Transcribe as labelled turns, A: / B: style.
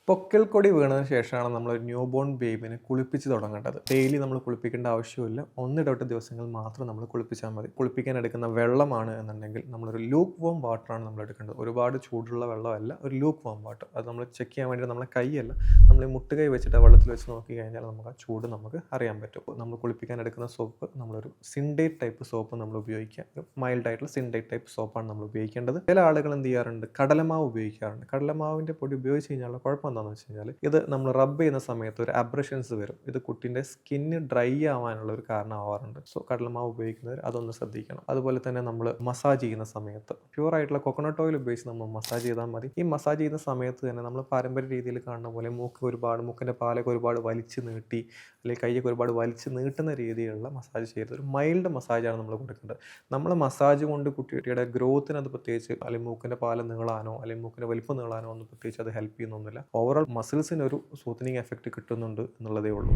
A: പൊക്കിൾ കൊടി വീണതിന് ശേഷമാണ് നമ്മൾ ഒരു ന്യൂ ബോൺ ബേബിനെ കുളിപ്പിച്ച് തുടങ്ങേണ്ടത്. ഡെയിലി നമ്മൾ കുളിപ്പിക്കേണ്ട ആവശ്യമില്ല. 1 ദിവസങ്ങൾ മാത്രം നമ്മൾ കുളിപ്പിച്ചാൽ മതി. കുളിപ്പിക്കാൻ എടുക്കുന്ന വെള്ളമാണ് എന്നുണ്ടെങ്കിൽ നമ്മളൊരു ലൂക്ക് വോം വാട്ടറാണ് നമ്മൾ എടുക്കേണ്ടത്. ഒരുപാട് ചൂടുള്ള വെള്ളമല്ല, ഒരു ലൂക്ക് വോം വാട്ടർ. അത് നമ്മൾ ചെക്ക് ചെയ്യാൻ വേണ്ടി നമ്മളെ കൈയല്ല, നമ്മൾ ഈ മുട്ടുകൈ വെച്ചിട്ട് വെള്ളത്തിൽ വെച്ച് നോക്കി കഴിഞ്ഞാൽ നമുക്ക് ആ ചൂട് നമുക്ക് അറിയാൻ പറ്റും. നമ്മൾ കുളിപ്പിക്കാൻ എടുക്കുന്ന സോപ്പ് നമ്മളൊരു സിൻഡേറ്റ് ടൈപ്പ് സോപ്പ് നമ്മൾ ഉപയോഗിക്കുക. ഒരു മൈൽഡ് ആയിട്ടുള്ള സിൻഡേറ്റ് ടൈപ്പ് സോപ്പാണ് നമ്മൾ ഉപയോഗിക്കേണ്ടത്. ചില ആളുകൾ എന്ത് ചെയ്യാറുണ്ട്, കടലമാവ് ഉപയോഗിക്കാറുണ്ട്. കടലമാവിൻ്റെ പൊടി ഉപയോഗിച്ച് കഴിഞ്ഞാൽ കുഴപ്പം എന്താണെന്ന് വെച്ച് കഴിഞ്ഞാൽ ഇത് നമ്മൾ റബ്ബ് ചെയ്യുന്ന സമയത്ത് ഒരു അബ്രഷൻസ് വരും. ഇത് കുട്ടിൻ്റെ സ്കിന്ന് ഡ്രൈ ആവാനുള്ള ഒരു കാരണമാവാറുണ്ട്. സോ കടലമാവ് ഉപയോഗിക്കുന്നവർ അതൊന്ന് ശ്രദ്ധിക്കണം. അതുപോലെ തന്നെ നമ്മൾ മസാജ് ചെയ്യുന്ന സമയത്ത് പ്യൂർ ആയിട്ടുള്ള കോക്കനട്ട് ഓയിൽ ഉപയോഗിച്ച് നമ്മൾ മസാജ് ചെയ്താൽ മതി. ഈ മസാജ് ചെയ്യുന്ന സമയത്ത് തന്നെ നമ്മൾ പാരമ്പര്യ രീതിയിൽ കാണുന്ന പോലെ മൂക്കിൻ്റെ പാലൊക്കെ ഒരുപാട് വലിച്ചു നീട്ടി അല്ലെങ്കിൽ കൈയൊക്കെ ഒരുപാട് വലിച്ചു നീട്ടുന്ന രീതിയിലുള്ള മസാജ് ചെയ്ത് ഒരു മൈൽഡ് മസാജാണ് നമ്മൾ കൊടുക്കേണ്ടത്. നമ്മൾ മസാജ് കൊണ്ട് കുട്ടിയുടെ ഗ്രോത്തിന് അത് പ്രത്യേകിച്ച് അല്ലെങ്കിൽ മൂക്കിൻ്റെ പാല് നീളാനോ അല്ലെങ്കിൽ മൂക്കിൻ്റെ വലിപ്പം നീളാനോ ഒന്നും പ്രത്യേകിച്ച് അത് ഹെൽപ്പ് ചെയ്യുന്നൊന്നുമില്ല. ഓവറോൾ മസിൽസിന് ഒരു സൂത്തനിങ് എഫക്റ്റ് കിട്ടുന്നുണ്ട് എന്നുള്ളതേ ഉള്ളൂ.